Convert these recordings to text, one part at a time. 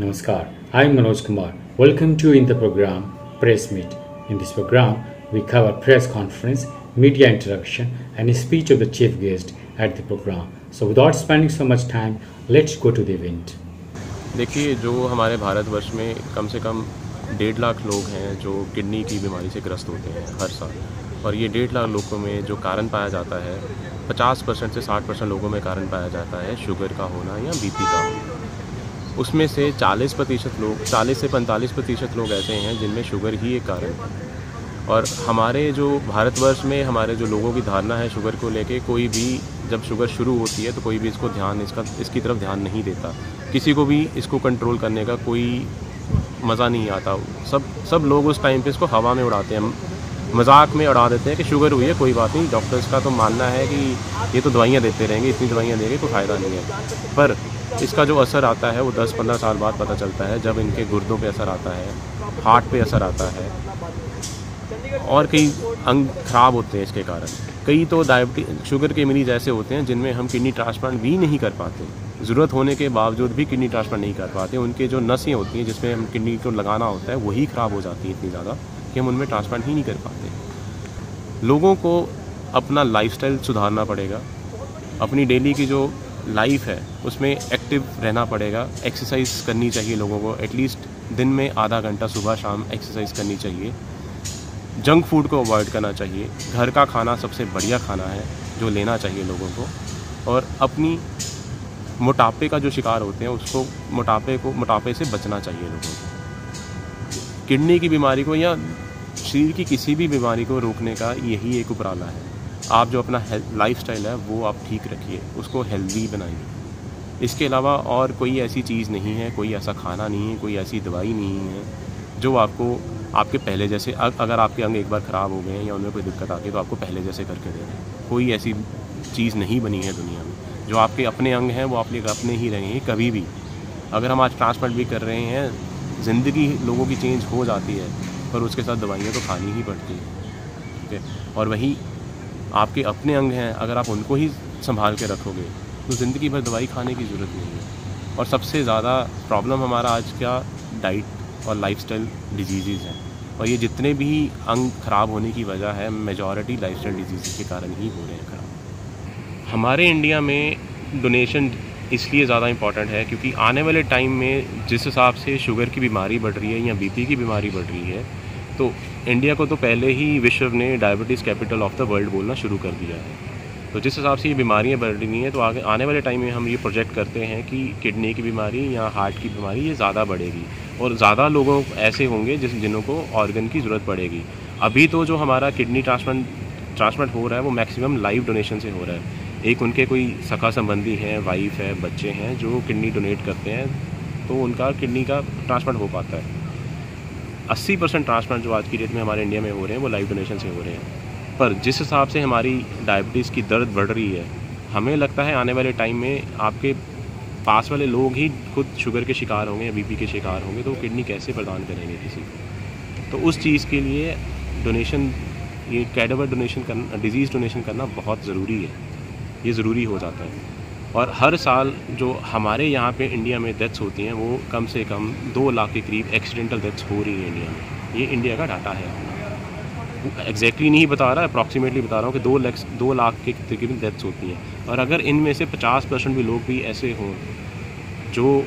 Namaskar, I am Manoj Kumar. Welcome to in the program Press Meet. In this program, we cover press conference, media interaction, and a speech of the chief guest at the program. So, without spending so much time, let's go to the event. देखिए, जो हमारे भारतवर्ष में कम से कम 1.5 लाख लोग हैं जो kidney की बीमारी से ग्रस्त होते हैं हर साल, और ये 1.5 लाख लोगों में जो कारण पाया जाता है 50% से 60% लोगों में कारण पाया जाता है शुगर का होना या बीपी का होना। उसमें से 40% लोग 40 से 45% लोग ऐसे हैं जिनमें शुगर ही एक कारण है। और हमारे जो भारतवर्ष में हमारे जो लोगों की धारणा है शुगर को लेके, कोई भी जब शुगर शुरू होती है तो कोई भी इसकी तरफ ध्यान नहीं देता। किसी को भी इसको कंट्रोल करने का कोई मज़ा नहीं आता। सब लोग उस टाइम पे इसको हवा में उड़ाते हैं, मजाक में उड़ा देते हैं कि शुगर हुई है कोई बात नहीं। डॉक्टर्स का तो मानना है कि ये तो दवाइयाँ देते रहेंगे, इतनी दवाइयाँ देंगे कोई फ़ायदा नहीं है। पर इसका जो असर आता है वो 10-15 साल बाद पता चलता है, जब इनके गुर्दों पे असर आता है, हार्ट पे असर आता है और कई अंग खराब होते हैं इसके कारण। कई तो शुगर के मरीज ऐसे होते हैं जिनमें हम किडनी ट्रांसप्लांट भी नहीं कर पाते, ज़रूरत होने के बावजूद भी किडनी ट्रांसप्लांट नहीं कर पाते। उनके जो नसें होती हैं जिसमें हम किडनी को लगाना होता है वही ख़राब हो जाती है इतनी ज़्यादा कि हम उनमें ट्रांसप्लांट ही नहीं कर पाते। लोगों को अपना लाइफस्टाइल सुधारना पड़ेगा, अपनी डेली की जो लाइफ है उसमें एक्टिव रहना पड़ेगा। एक्सरसाइज करनी चाहिए लोगों को, एटलीस्ट दिन में आधा घंटा सुबह शाम एक्सरसाइज करनी चाहिए। जंक फूड को अवॉइड करना चाहिए। घर का खाना सबसे बढ़िया खाना है जो लेना चाहिए लोगों को। और अपनी मोटापे का जो शिकार होते हैं उसको मोटापे से बचना चाहिए लोगों को। किडनी की बीमारी को या शरीर की किसी भी बीमारी को रोकने का यही एक उपराला है। आप जो अपना लाइफस्टाइल है वो आप ठीक रखिए, उसको हेल्दी बनाइए। इसके अलावा और कोई ऐसी चीज़ नहीं है, कोई ऐसा खाना नहीं है, कोई ऐसी दवाई नहीं है जो आपके पहले जैसे, अगर आपके अंग एक बार ख़राब हो गए हैं या उनमें कोई दिक्कत आ गई तो आपको पहले जैसे करके दे रहे हैं। कोई ऐसी चीज़ नहीं बनी है दुनिया में। जो आपके अपने अंग हैं वो आपके अपने ही रहेंगे कभी भी। अगर हम आज ट्रांसप्लांट भी कर रहे हैं, ज़िंदगी लोगों की चेंज हो जाती है, पर उसके साथ दवाइयाँ तो खानी ही पड़ती हैं, ठीक है। और वही आपके अपने अंग हैं, अगर आप उनको ही संभाल के रखोगे तो ज़िंदगी भर दवाई खाने की ज़रूरत नहीं है। और सबसे ज़्यादा प्रॉब्लम हमारा आज का डाइट और लाइफस्टाइल डिजीज़ हैं, और ये जितने भी अंग ख़राब होने की वजह है मेजॉरिटी लाइफस्टाइल डिजीज़ के कारण ही हो रहे हैं ख़राब। हमारे इंडिया में डोनेशन इसलिए ज़्यादा इम्पॉर्टेंट है क्योंकि आने वाले टाइम में जिस हिसाब से शुगर की बीमारी बढ़ रही है या बीपी की बीमारी बढ़ रही है, तो इंडिया को तो पहले ही विश्व ने diabetes capital of the world बोलना शुरू कर दिया है। तो जिस हिसाब से ये बीमारियाँ बढ़ रही हैं तो आने वाले टाइम में हम ये प्रोजेक्ट करते हैं कि किडनी की बीमारी या हार्ट की बीमारी ये ज़्यादा बढ़ेगी और ज़्यादा लोगों ऐसे होंगे जिन्हों को ऑर्गन की ज़रूरत पड़ेगी। अभी तो जो हमारा किडनी ट्रांसप्लांट हो रहा है वो मैक्सिमम लाइव डोनेशन से हो रहा है। एक उनके कोई सखा संबंधी हैं, वाइफ है, बच्चे हैं जो किडनी डोनेट करते हैं तो उनका किडनी का ट्रांसप्लांट हो पाता है। 80% ट्रांसप्लांट जो आज की डेट में हमारे इंडिया में हो रहे हैं वो लाइव डोनेशन से हो रहे हैं। पर जिस हिसाब से हमारी डायबिटीज़ की दर्द बढ़ रही है, हमें लगता है आने वाले टाइम में आपके पास वाले लोग ही खुद शुगर के शिकार होंगे या बीपी के शिकार होंगे, तो वो किडनी कैसे प्रदान करेंगे किसी को। तो उस चीज़ के लिए डोनेशन, ये कैडेवर डोनेशन करना, डिजीज़ डोनेशन करना बहुत ज़रूरी है। ये ज़रूरी हो जाता है। और हर साल जो हमारे यहाँ पे इंडिया में डेथ्स होती हैं वो कम से कम 2 लाख के करीब एक्सीडेंटल डेथ्स हो रही हैं इंडिया में। ये इंडिया का डाटा है, एग्जैक्टली नहीं बता रहा, अप्रॉक्सीमेटली बता रहा हूँ कि 2 लाख के तकरीबन डेथ्स होती हैं। और अगर इनमें से 50% भी लोग भी ऐसे हों जो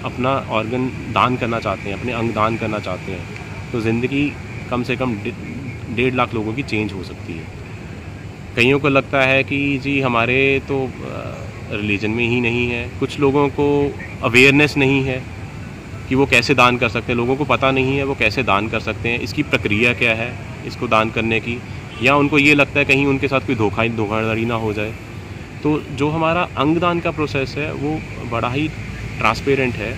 अपना ऑर्गन दान करना चाहते हैं, अपने अंग दान करना चाहते हैं, तो ज़िंदगी कम से कम 1.5 लाख लोगों की चेंज हो सकती है। कईयों को लगता है कि जी हमारे तो रिलीजन में ही नहीं है, कुछ लोगों को अवेयरनेस नहीं है कि वो कैसे दान कर सकते हैं, लोगों को पता नहीं है वो कैसे दान कर सकते हैं, इसकी प्रक्रिया क्या है इसको दान करने की, या उनको ये लगता है कहीं उनके साथ कोई धोखाधड़ी ना हो जाए। तो जो हमारा अंगदान का प्रोसेस है वो बड़ा ही ट्रांसपेरेंट है।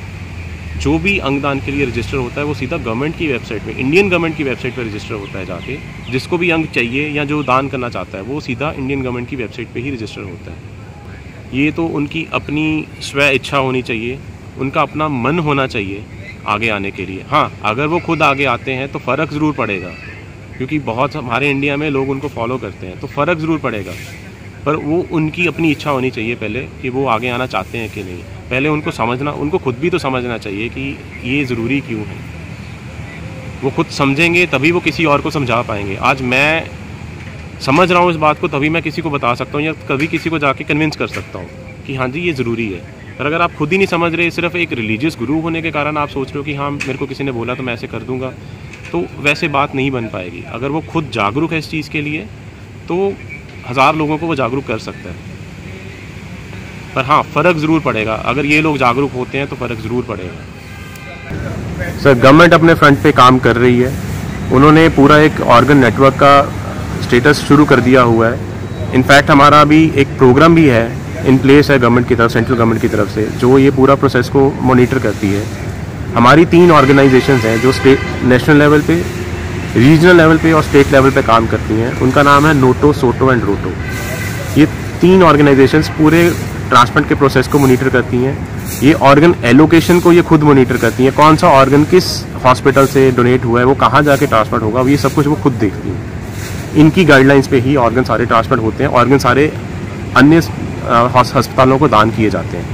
जो भी अंगदान के लिए रजिस्टर होता है वो सीधा गवर्नमेंट की वेबसाइट पे, इंडियन गवर्नमेंट की वेबसाइट पर रजिस्टर होता है जाके। जिसको भी अंग चाहिए या जो दान करना चाहता है वो सीधा इंडियन गवर्नमेंट की वेबसाइट पे ही रजिस्टर होता है। ये तो उनकी अपनी स्व इच्छा होनी चाहिए, उनका अपना मन होना चाहिए आगे आने के लिए। हाँ, अगर वो खुद आगे आते हैं तो फ़र्क ज़रूर पड़ेगा, क्योंकि बहुत हमारे इंडिया में लोग उनको फॉलो करते हैं तो फ़र्क ज़रूर पड़ेगा। पर वो उनकी अपनी इच्छा होनी चाहिए पहले कि वो आगे आना चाहते हैं कि नहीं। पहले उनको समझना, उनको खुद भी तो समझना चाहिए कि ये ज़रूरी क्यों है। वो खुद समझेंगे तभी वो किसी और को समझा पाएंगे। आज मैं समझ रहा हूँ इस बात को, तभी मैं किसी को बता सकता हूँ या कभी किसी को जाके कन्विंस कर सकता हूँ कि हाँ जी ये ज़रूरी है। पर अगर आप खुद ही नहीं समझ रहे, सिर्फ एक रिलीजियस गुरु होने के कारण आप सोच रहे हो कि हाँ मेरे को किसी ने बोला तो मैं ऐसे कर दूँगा, तो वैसे बात नहीं बन पाएगी। अगर वो खुद जागरूक है इस चीज़ के लिए तो 1000 लोगों को वो जागरूक कर सकता है। पर हाँ, फ़र्क ज़रूर पड़ेगा। अगर ये लोग जागरूक होते हैं तो फ़र्क ज़रूर पड़ेगा। सर, गवर्नमेंट अपने फ्रंट पे काम कर रही है। उन्होंने पूरा एक ऑर्गन नेटवर्क का स्टेटस शुरू कर दिया हुआ है। इनफैक्ट हमारा अभी एक प्रोग्राम भी है, इन प्लेस है गवर्नमेंट की तरफ, सेंट्रल गवर्नमेंट की तरफ से, जो ये पूरा प्रोसेस को मॉनिटर करती है। हमारी 3 ऑर्गेनाइजेशंस हैं जो नेशनल लेवल पे, रीजनल लेवल पे और स्टेट लेवल पे काम करती हैं। उनका नाम है नोटो, सोटो एंड रोटो। ये 3 ऑर्गेनाइजेशंस पूरे ट्रांसप्लांट के प्रोसेस को मॉनिटर करती हैं। ये ऑर्गन एलोकेशन को ये खुद मॉनिटर करती हैं। कौन सा ऑर्गन किस हॉस्पिटल से डोनेट हुआ है, वो कहाँ जाके ट्रांसप्लांट होगा, ये सब कुछ वो खुद देखती हैं। इनकी गाइडलाइंस पे ही ऑर्गन सारे ट्रांसप्लांट होते हैं। ऑर्गन सारे अन्य अस्पतालों को दान किए जाते हैं।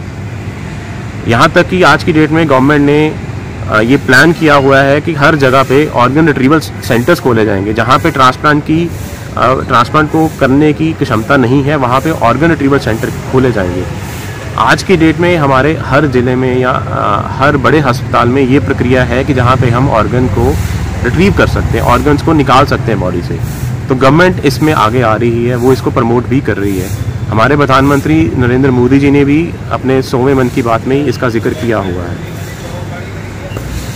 यहाँ तक कि आज की डेट में गवर्नमेंट ने ये प्लान किया हुआ है कि हर जगह पे ऑर्गन रिट्रीवल सेंटर्स खोले जाएंगे। जहाँ पे ट्रांसप्लांट को करने की क्षमता नहीं है, वहाँ पे ऑर्गन रिट्रीवल सेंटर खोले जाएंगे। आज की डेट में हमारे हर ज़िले में या हर बड़े अस्पताल में ये प्रक्रिया है कि जहाँ पे हम ऑर्गन को रिट्रीव कर सकते हैं, ऑर्गन्स को निकाल सकते हैं बॉडी से। तो गवर्नमेंट इसमें आगे आ रही है, वो इसको प्रमोट भी कर रही है। हमारे प्रधानमंत्री नरेंद्र मोदी जी ने भी अपने 100वें मन की बात में इसका जिक्र किया हुआ है।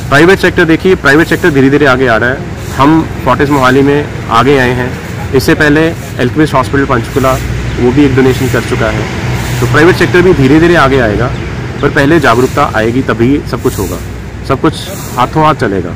प्राइवेट सेक्टर देखिए, प्राइवेट सेक्टर धीरे धीरे आगे आ रहा है। हम फोर्टिस मोहाली में आगे आए हैं। इससे पहले एल्केमिस्ट हॉस्पिटल पंचकुला वो भी एक डोनेशन कर चुका है। तो प्राइवेट सेक्टर भी धीरे धीरे आगे आएगा, पर पहले जागरूकता आएगी तभी सब कुछ होगा, सब कुछ हाथों हाथ चलेगा।